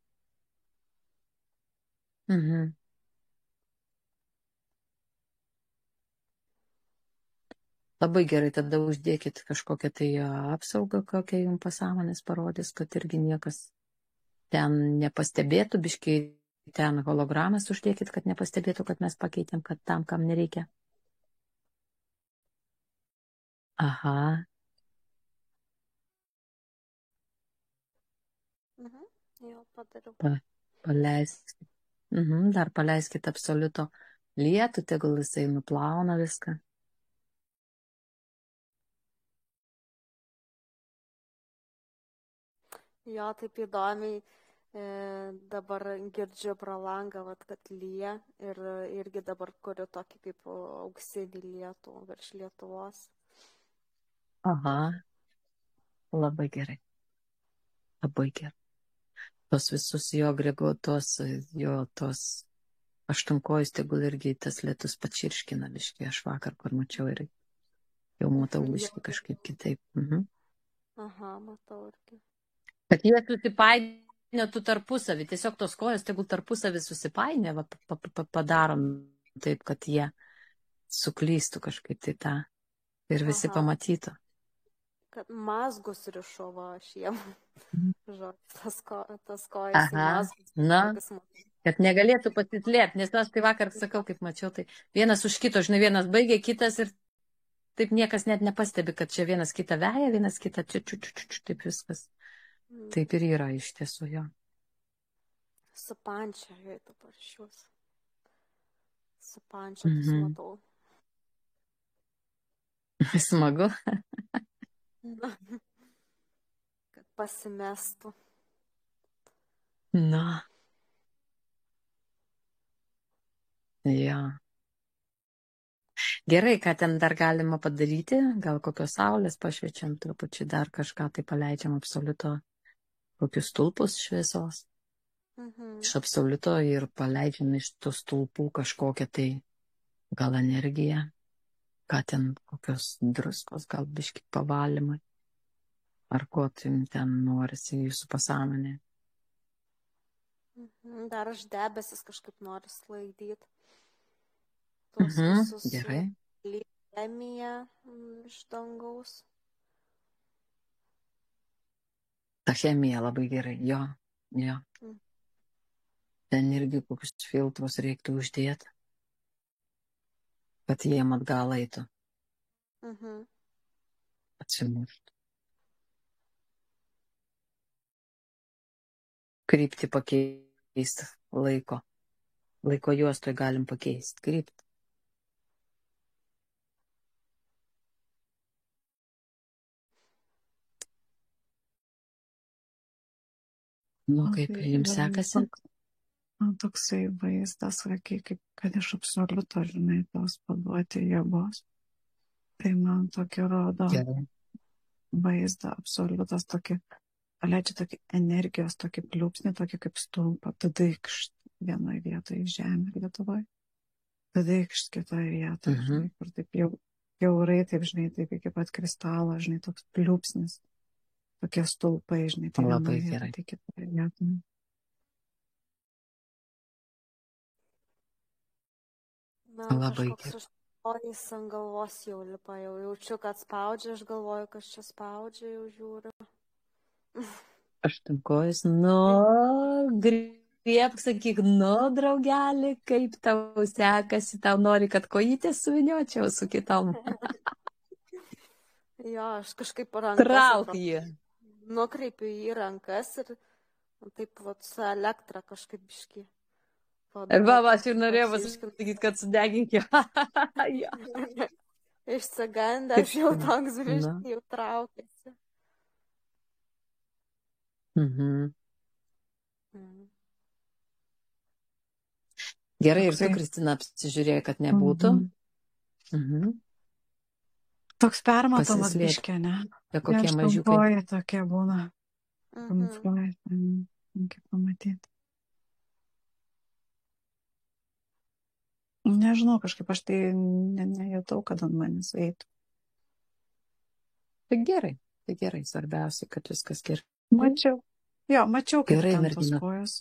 Labai gerai, tada uždėkit kažkokią tai apsaugą, kokią jums pasąmonės parodys, kad irgi niekas ten nepastebėtų, biškai ten hologramas uždėkit, kad nepastebėtų, kad mes pakeitėm, kad tam, kam nereikia. Aha.
Jo, padariau.
Paleiskit. Dar paleiskit absoliuto lietų, tegul jisai nuplauna viską.
Jo, taip įdomiai dabar girdžiu pro langą, kad lyja ir irgi dabar kuriu tokį kaip auksinį lietų virš Lietuvos.
Aha. Labai gerai. Labai gerai. Tos visus jo gregotos, jo tos aštunkojus, tegul irgi tas lietus pačirškina biškai. Aš vakar, kur mačiau ir jau matau biškai kažkaip kitaip.
Aha, matau irgi.
Kad jie susipainiotų tarpusavį. Tiesiog tos kojos, tegul tarpusavį susipainė, padarom taip, kad jie suklystų kažkaip tai tą ir visi pamatytų.
Kad mazgus rišo aš jiem. Tas kojas į mazgus.
Na, kad negalėtų pasislėpti, nes aš tai vakar sakau, kaip mačiau, tai vienas už kito, žinai, vienas baigė, kitas ir taip niekas net nepastebi, kad čia vienas kitą veja, vienas kitą čia, taip viskas. Taip ir yra iš tiesų jo.
Supančioju dabar šios. Supančiotus matau.
Smagu.
Na, kad pasimestų.
Na. Jo. Gerai, ką ten dar galima padaryti? Gal kokios saulės pašviečiam trupučiai, dar kažką tai paleidžiam absoliuto, kokius stulpus šviesos. Iš absoliuto ir paleidžiam iš tų stulpų kažkokią tai gal energiją, ką ten kokios druskos, gal biški pavalymai, ar ko ten norisi jūsų pasąmonė.
Dar aš debesis kažkaip noriu sklaidyti. Tuos visus
Gerai.
chemiją iš dangaus.
Ta chemija labai gerai, jo. Ten irgi kokius filtrus reiktų uždėti, kad jiem atgal eitų. Atsimuštų. Kryptį pakeisti laiko. Laiko juostoj galim pakeisti kryptį. Nu, kaip jums sekasi?
Toksai vaizdas, kaip kad iš absoliuto, žinai, tos paduoti jėgos. Tai man tokį rodo vaizdą, absoliutas tokį, paleidžia tokį energijos, tokį pliūpsnį, tokį kaip stulpą, tada ikšt vienoje vietoje žemė Lietuvoje, tada ikšt kitoje vietoje, žinai, kur taip jau taip, žinai, taip iki pat kristalo, žinai, toks pliūpsnis, tokie stulpai, žinai, tai
labai
vienoje
gerai.
vietoje, tai kitoje vietoje.
Man
Labai
kažkoks užstojęs ant galvos jau lipa, jau jaučiu, kad spaudžia, aš galvoju, kas čia spaudžia, jau žiūriu.
Aštunkojus, nu, griebk, sakyk, nu, draugelį, kaip tau sekasi, tau nori, kad kojytės suviniočiau su kitom.
Jo, aš kažkaip rankas.
Trauk jį.
Nukreipiu į rankas ir taip vat su elektra kažkaip biški.
Va, aš ir norėjau pasakyti, kad sudegink jo.
Išsigandęs jau toks biški, jau traukėsi.
Gerai, ir tu, Kristina, apsižiūrėjai, kad nebūtų.
Toks permatomas biškė, ne?
Kokie mažiukai.
Tokie būna. Kaip pamatyti. Nežinau, kažkaip aš tai nejutau, kad ant manęs eitų.
Tai gerai, svarbiausia, kad viskas gerai.
Mačiau, kaip
gerai,
ten tos kojos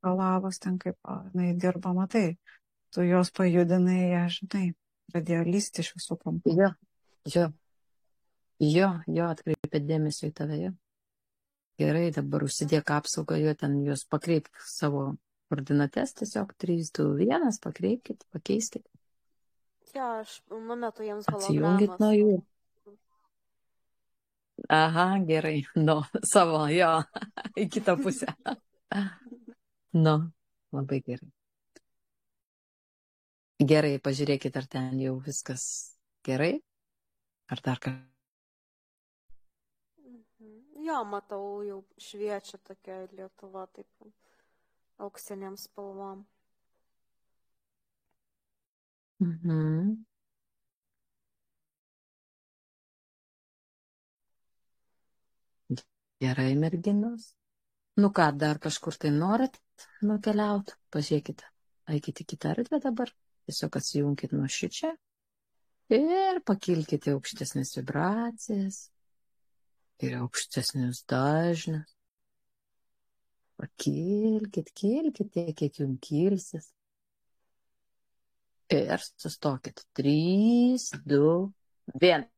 palavos, ten kaip dirba, matai, tu jos pajudinai, žinai, pradėjo lysti iš visų kampų.
Jo, atkreipė dėmesio į tave, jo. Gerai, dabar užsidėk apsaugą, jo ten jos pakreipk savo koordinates, tiesiog 3, 2, 1, pakreipkite, pakeiskite.
Jo, aš numetu jiems hologramas.
Atsijungit nuo jų. Aha, gerai, savo, jo, į kitą pusę. Labai gerai. Gerai, pažiūrėkit, ar ten jau viskas gerai, ar dar ką.
Jo, matau, jau šviečia tokia Lietuva, taip auksiniam spalvom.
Gerai, merginos. Nu ką, dar kažkur tai norit nukeliauti? Pažiūrėkite, eikite į kitą erdvę dabar. Tiesiog atsijungkite nuo šičia ir pakilkite aukštesnės vibracijas ir aukštesnius dažnius. Pakilkite tiek, kiek jums kilsis. Ir sustokit. 3, 2, 1.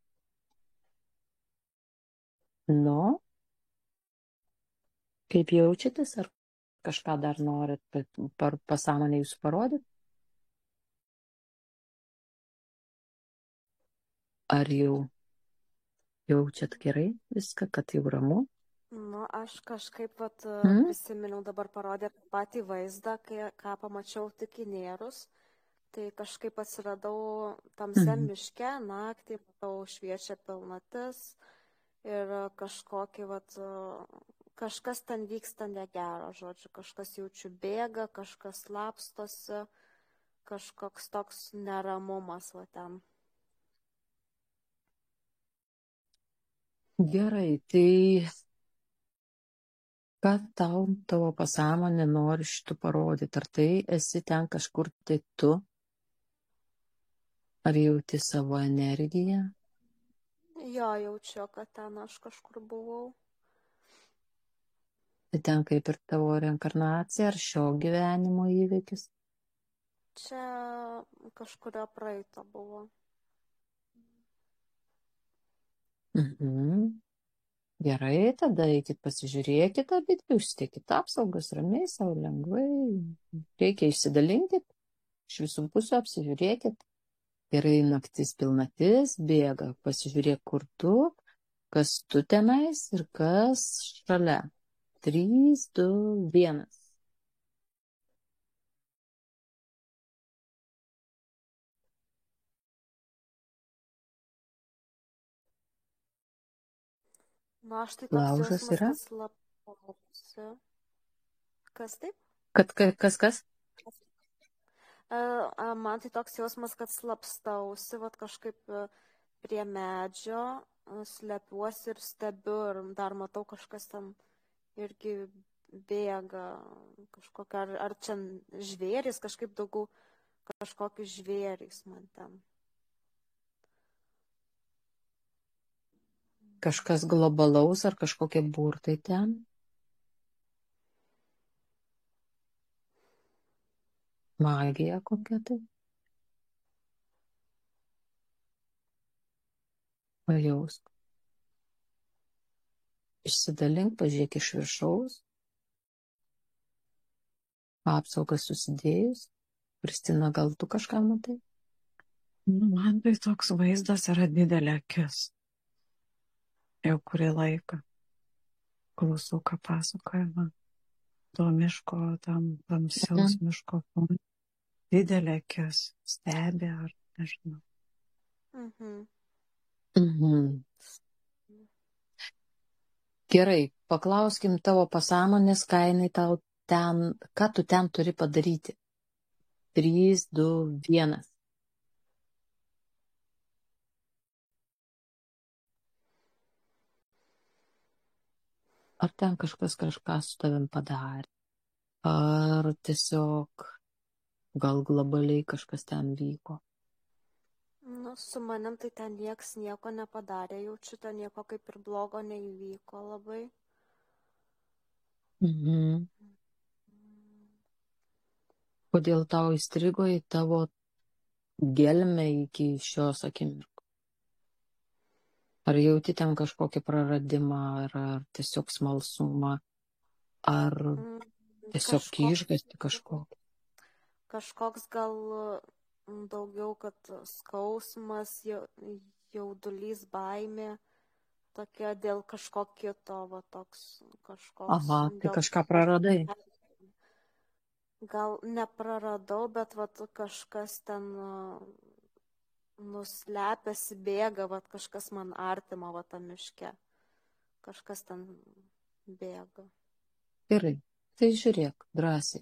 Kaip jaučiatės? Ar kažką dar norit pasąmonę jūsų parodyti? Ar jau jaučiat gerai viską, kad jau ramu?
Aš kažkaip
Mm?
prisiminiau dabar parodė patį vaizdą, ką pamačiau tik įnėrus. Tai kažkaip atsiradau tamsiam
Mhm.
miške, naktį, matau šviečia pilnatis ir kažkas ten vyksta negero, žodžiu, kažkas jaučiu bėga, kažkas slapstosi, kažkoks toks neramumas va ten.
Gerai, tai ką tavo pasąmonė nori šitų parodyti? Ar tai esi ten kažkur tai tu? Ar jauti savo energiją?
Jo, jaučiu, kad ten aš kažkur buvau.
Tai ten kaip ir tavo reinkarnacija ar šio gyvenimo įvykis?
Čia kažkurio praeito buvo.
Mhm. Gerai, tada eikit pasižiūrėkit abidvi, užsidėkit apsaugas ramiai, savo lengvai. Reikia išsidalinkit, iš visų pusių apsižiūrėkit. Gerai, naktis pilnatis, bėga, pasižiūrėk, kur tu, kas tu tenais ir kas šalia. 3, 2, 1.
Na, aš tai toks
Laužas
jausmas,
yra?
kad slaptausi. Kas taip?
Kas?
Man tai toks jausmas, kad slapstausi, vat kažkaip prie medžio slepiuosi ir stebiu ir dar matau kažkas ten irgi bėga kažkokia, ar čia žvėrys, kažkaip daugiau kažkokius žvėrys man ten.
Kažkas globalaus ar kažkokie burtai ten? Magija kokia tai? Pajausk. Išsidalink, pažiūrėk iš viršaus. Apsaugas susidėjus. Kristina, gal tu kažką matai?
Nu, man tai toks vaizdas yra didelė akis. Jau kurį laiką klausau, ką pasakoja man. To miško, tamsiaus miško fone. Didelė akis stebi ar nežinau.
Mhm. Gerai, paklauskim tavo pasąmonės, ką tu ten turi padaryti. 3, 2, 1. Ar ten kažkas kažką su tavim padarė? Ar tiesiog gal globaliai kažkas ten vyko?
Nu, su manim tai ten nieko nepadarė, jaučiu, ten nieko kaip ir blogo neįvyko labai.
Mhm. Kodėl tau įstrigo į tavo gelmę iki šios akimirkos? Ar jauti ten kažkokį praradimą, ar tiesiog smalsumą, ar tiesiog išgąstį kažkokį?
Kažkoks gal daugiau, kad skausmas, jaudulys, baimė, tokia dėl kažko kito, va toks kažkoks.
Aha, tai kažką praradai.
Gal nepraradau, bet va kažkas ten nuslepęs bėga, va kažkas man artima, va tam miške. Kažkas ten bėga.
Gerai, tai žiūrėk drąsiai.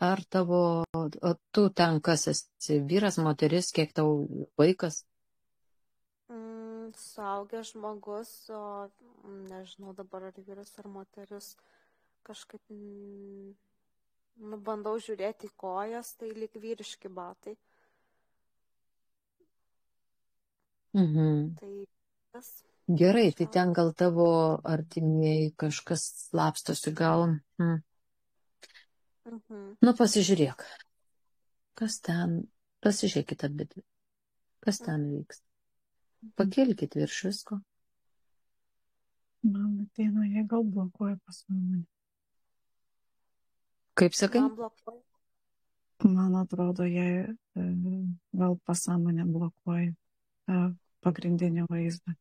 Ar tu ten kas esi, vyras, moteris, kiek tau vaikas?
Suaugęs žmogus, o nežinau dabar ar vyras ar moteris, kažkaip bandau žiūrėti į kojas, tai lyg vyriški batai.
Mhm.
Tai kas?
Gerai, tai ten gal tavo artimieji kažkas slapstosi, gal. Nu, pasižiūrėk. Kas ten? Pasižiūrėkit abidvi. Kas ten vyksta? Pakelkit virš visko.
Man ateina, jie gal blokuoja pasąmonę.
Kaip sakai?
Man blokuoja.
Man atrodo, jie gal pasąmonę blokuoja pagrindinį vaizdą.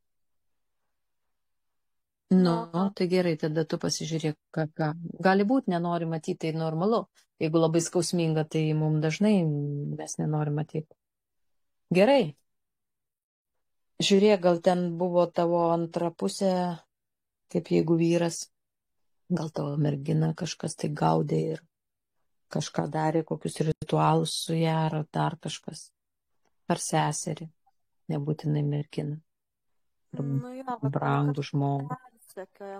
Nu,
Nu,
tai gerai, tada tu pasižiūrėk, ką. Gali būti, nenori matyti, tai normalu. Jeigu labai skausminga, tai mums dažnai mes nenorim matyti. Gerai. Žiūrėk, gal ten buvo tavo antra pusė, kaip jeigu vyras, gal tavo mergina kažkas tai gaudė ir kažką darė, kokius ritualus su ją, ar dar kažkas. Ar seserį, nebūtinai mergina.
nu jo, vat
Brangų žmogų.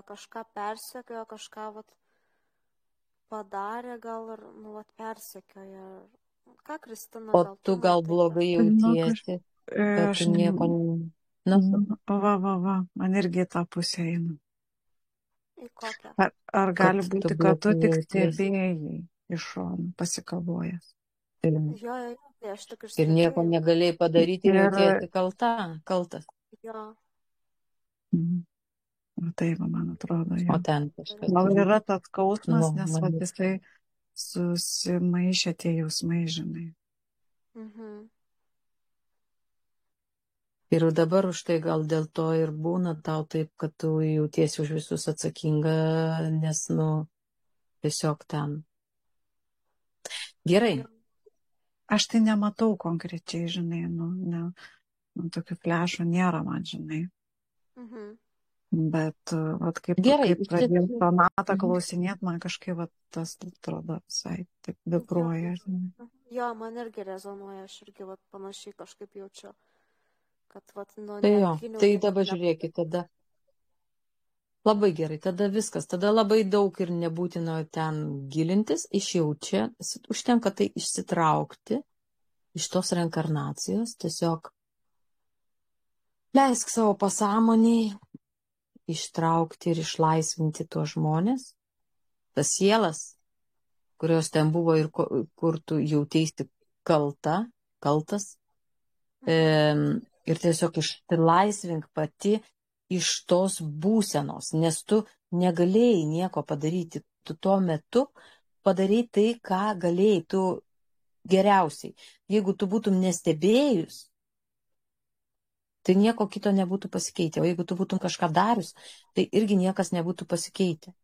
kažką persekiojo, kažką vat padarė gal ir, nu, vat persekiojo. Ką Kristina,
O
gal
tu
tu
gal
matai?
blogai
Nu,
jautiesi, kad
aš
tu nieko... Nu,
va, man irgi į tą pusę eina.
Į kokią?
Ar gali
kad tu
būti, kad tu
blogai
tik
jautiesi.
stebėjai iš šonų, pasikavojęs?
Jo, tai aš tik
Ir nieko
išstebėjau.
negalėjai padaryti ir
Ir-
jautiesi kaltas.
Jo,
O taip, man atrodo,
O
jo.
ten kažkas.
Gal ir yra tas skausmas,
Nu,
nes
man-
vat jisai susimaišė tie jausmai, žinai.
mhm.
Ir dabar už tai gal dėl to ir būna tau taip, kad tu jautiesi už visus atsakinga, nes, nu, tiesiog ten. Gerai.
Aš tai nematau konkrečiai, žinai, tokių flešų nėra man, žinai.
Mhm.
Bet, vat, kaip
Gerai,
pradėjau Sonatą
Mhm.
klausinėt, man kažkaip vat, tas atrodo visai taip vibruoja, žinai.
Jo, man irgi rezonuoja, aš irgi vat panašiai kažkaip jaučiu, kad vat, nu,
Tai jo,
neginiau,
tai
vat,
dabar žiūrėkit, tada. Labai gerai, tada viskas, tada labai daug ir nebūtina ten gilintis, išjaučia, užtenka tai išsitraukti iš tos reinkarnacijos, tiesiog leisk savo pasąmoniai ištraukti ir išlaisvinti tuos žmonės, tas sielas, kurios ten buvo ir kur tu jautėsi kaltas, ir tiesiog išlaisvink pati iš tos būsenos, nes tu negalėjai nieko padaryti, tu tuo metu padarei tai, ką galėjai, tu geriausiai. Jeigu tu būtum nestebėjus, tai nieko kito nebūtų pasikeitę. O jeigu tu būtum kažką darius, tai irgi niekas nebūtų pasikeitę.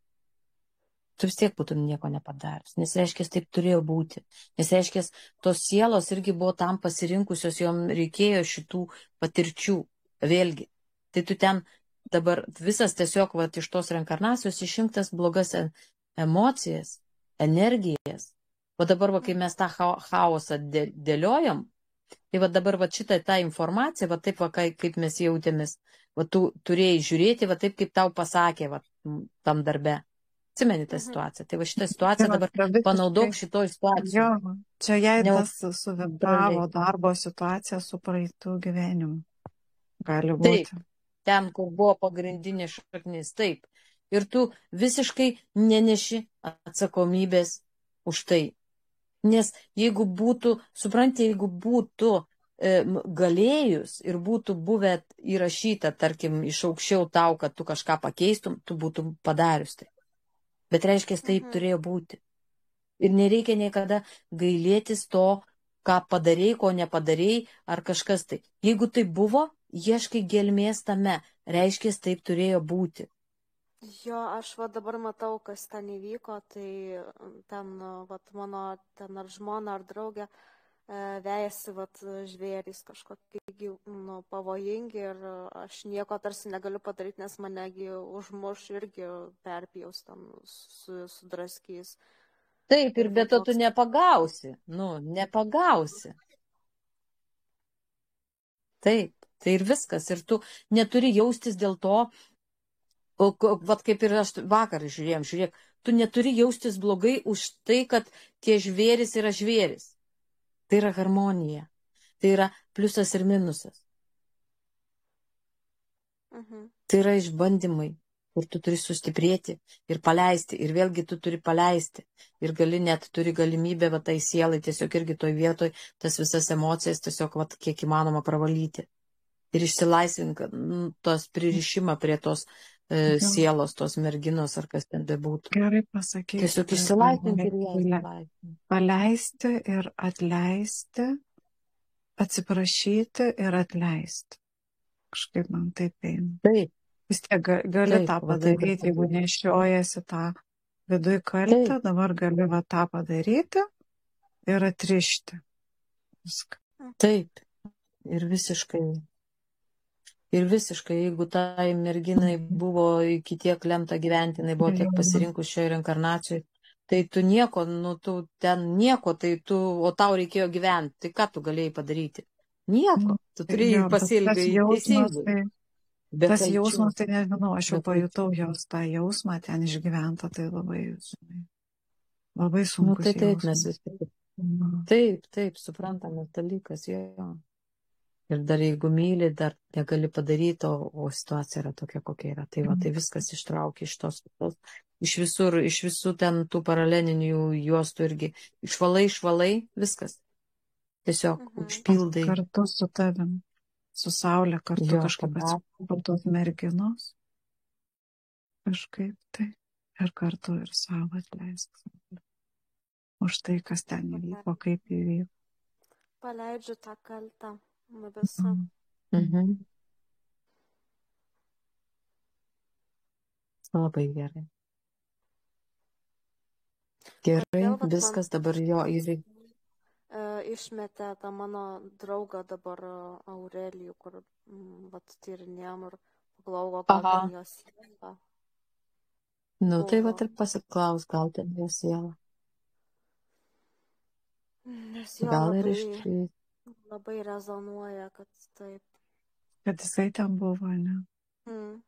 Tu vis tiek būtum nieko nepadaręs. Nes reiškia, taip turėjo būti. Nes reiškia, tos sielos irgi buvo tam pasirinkusios, jom reikėjo šitų patirčių. Vėlgi. Tai tu ten dabar visas tiesiog iš tos reinkarnacijos išimtas blogas emocijas, energijas. O dabar, kai mes tą chaosą dėliojam, tai dabar šitą tą informaciją, taip, kaip mes jautėmės, tu turėjai žiūrėti, taip, kaip tau pasakė tam darbe. Atsimeni tą situaciją. Tai šitą situaciją dabar panaudok šitoj situacijai.
Jo, čia jai tas suvibravo darbo situacija su praeitų gyvenimu. Gali būti.
Taip, ten, kur buvo pagrindinė šaknis, taip. Ir tu visiškai neneši atsakomybės už tai. Nes jeigu būtų, supranti, jeigu būtų galėjus ir būtų buvę įrašyta, tarkim, iš aukščiau tau, kad tu kažką pakeistum, tu būtum padarius tai. Bet reiškia, taip turėjo būti. Ir nereikia niekada gailėtis to, ką padarėjai, ko nepadarėjai, ar kažkas tai. Jeigu tai buvo, ieškai gelmės tame. Reiškia, taip turėjo būti.
Jo, aš dabar matau, kas ten įvyko, tai ten mano ten ar žmona, ar draugė vejasi žvėrys kažkokie pavojingi ir aš nieko tarsi negaliu padaryti, nes manegi užmuš irgi perpjaus ten sudraskys.
Taip, ir be to tu nepagausi. Nepagausi. Taip, tai ir viskas. Ir tu neturi jaustis dėl to, kaip ir aš vakar žiūrėk, tu neturi jaustis blogai už tai, kad tie žvėrys yra žvėrys. Tai yra harmonija. Tai yra pliusas ir minusas. Tai yra išbandymai, kur tu turi sustiprėti ir paleisti. Ir vėlgi tu turi paleisti. Ir turi galimybę tai sielai tiesiog irgi toj vietoj tas visas emocijas tiesiog kiek įmanoma pravalyti. Ir išsilaisvink tos pririšimą prie tos sielos, tos merginos ar kas ten bebūtų.
Gerai pasakyti.
Tiesiog išsilaisvinti ir ją išsilaisvinti.
Paleisti ir atleisti, atsiprašyti ir atleisti. Kažkaip man taip eina.
Taip.
Vis tiek gali
Taip,
tą
va taip ir
padaryti, jeigu
padaryti.
nešiojasi tą viduj kaltę,
Taip,
dabar gali va tą padaryti ir atrišti viską.
taip. Ir visiškai. Ir visiškai, jeigu tai merginai buvo iki tiek lemta gyventi, jinai buvo tiek pasirinkus šioje reinkarnacijoje, tai tu nieko, nu, tu ten nieko, tai tu, o tau reikėjo gyventi, tai ką tu galėjai padaryti? Nieko, tu turėjai
Jo, bet
pasielgai teisingai, be
tas
kalčių.
jausmas, tai nežinau, aš jau
be kalčių.
pajutau jos tą jausmą ten išgyventą, tai labai, žinai, labai
Nu,
sunkus
tai taip, mes
jausmas.
visi.
Mhm.
Taip, suprantamas dalykas, jo. Ir dar jeigu myli, dar negali padaryti, o situacija yra tokia, kokia yra. Tai va, tai viskas ištraukia iš tos, iš visų ten tų paralelinių juostų irgi. Išvalai, viskas. Tiesiog užpildai.
Kartu su tavim, su Saulė, kartu
Jo,
kažkaip atsipūpau tos merginos. Kažkaip tai. Ir kartu ir savo atleisk. Už tai, kas ten įvyko, kaip įvyko.
Paleidžiu tą kaltę visą.
Mhm. Labai gerai. Gerai,
Kodėl, vat,
viskas dabar jo įvyko.
Išmetė tą mano draugą dabar Aurelijų, kur vat tyrinėjom ir pagalvojau, gal
Aha.
ten jos siela.
Nu, tai va
buvo.
ir pasiklaus, gal ten jo siela.
Nes jo
Gal ir
labai,
iškrīt.
labai rezonuoja, kad taip.
Kad jisai ten buvo, ne?
Mm.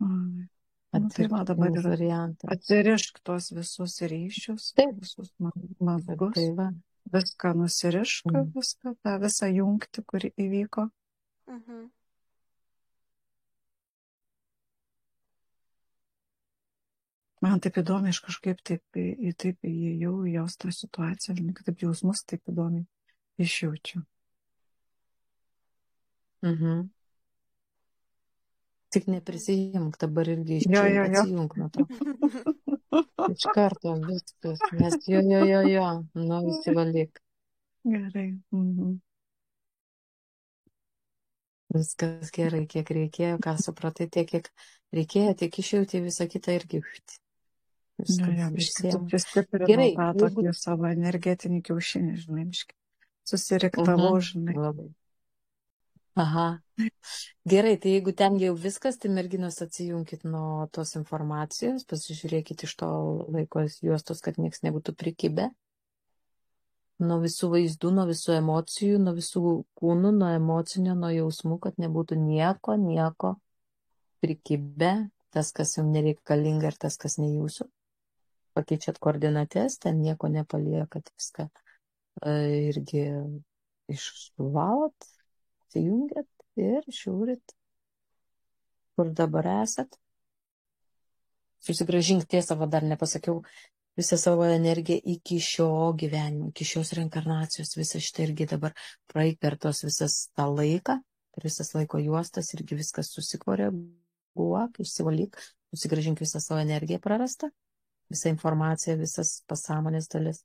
Nu, tai va dabar
Atsitiktinis
yra.
variantas.
Atsirišk tuos visus ryšius,
Taip.
visus mazgus,
Tai va.
viską nusirišk, viską, tą visą jungtį, kuri įvyko.
Mhm.
Man taip įdomi, aš kažkaip taip įėjau į jos tą situaciją, taip jausmus taip įdomiai išjaučiu.
Mhm. Tik neprisijunk, dabar irgi
Jo.
atsijunk nuo to. Iš karto viskas, nes jo, nu įsivalyk.
Gerai. Mhm.
Viskas gerai, kiek reikėjo, ką supratai, tiek, kiek reikėjo, tiek išjauti, visą kitą irgi. Viskas
Tu
išsėmė.
pristiprinau
Gerai,
tą
jeigu-
tokį savo energetinį kiaušinį, žinai, susiriktavau, žinai.
Labai. Aha. Gerai, tai jeigu ten jau viskas, tai merginos atsijunkit nuo tos informacijos, pasižiūrėkit iš to laikos juostos, kad nieks nebūtų prikibę. Nuo visų vaizdų, nuo visų emocijų, nuo visų kūnų, nuo emocinio, nuo jausmų, kad nebūtų nieko prikibę, tas, kas jums nereikalinga ir tas, kas ne jūsų. Pakeičiat koordinates, ten nieko nepaliekat, viską irgi išvalot, atsijungiat ir žiūrit, kur dabar esat. Susigrąžink tiesą, va dar nepasakiau, visą savo energiją iki šio gyvenimo, iki šios reinkarnacijos, visą šitą irgi dabar praeik per tos visas tą laiką, per visas laiko juostas irgi viskas susikoreguok, išsivalyk, susigrąžink visą savo energiją prarastą, visą informaciją, visas pasąmonės dalis,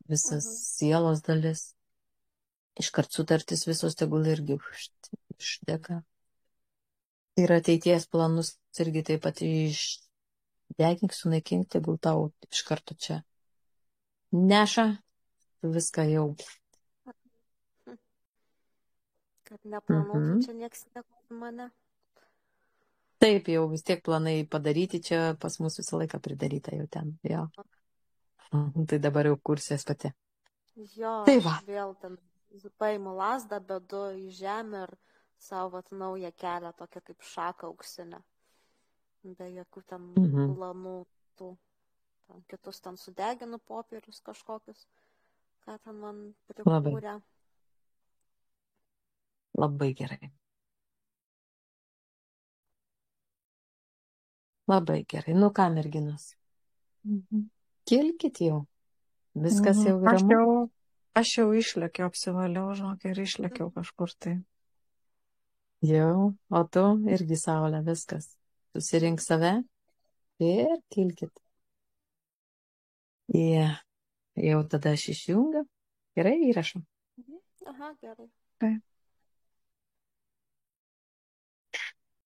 visas sielos dalis. Iškart sutartis visos tegul irgi išdega. Ir ateities planus irgi taip pat išdegink, sunaikink, tegul tau iš karto čia neša viską jau.
Kad neplanuotų čia nieks mane.
Taip, jau vis tiek planai padaryti, čia pas mus visą laiką pridaryta jau ten. Jo. Tai dabar jau kursės pati.
Jo,
Tai
aš
va.
vėl ten paimu lasdą, bedu į žemę ir savo naują kelią, tokią kaip šaką auksinę. Be jokių ten planų, tų kitus ten sudeginu popierius kažkokius, ką ten man prikūrė.
Labai gerai. Labai gerai. Nu ką, merginos? Kilkit jau. Viskas jau ramu.
Aš jau išlėkiau, apsivaliau, žinok, ir išlėkiau kažkur tai.
Jau, o tu irgi Saulė, viskas. Susirink save ir kilkit. Jau tada aš išjungiu. Gerai, įrašau.
Aha, gerai.
Taip.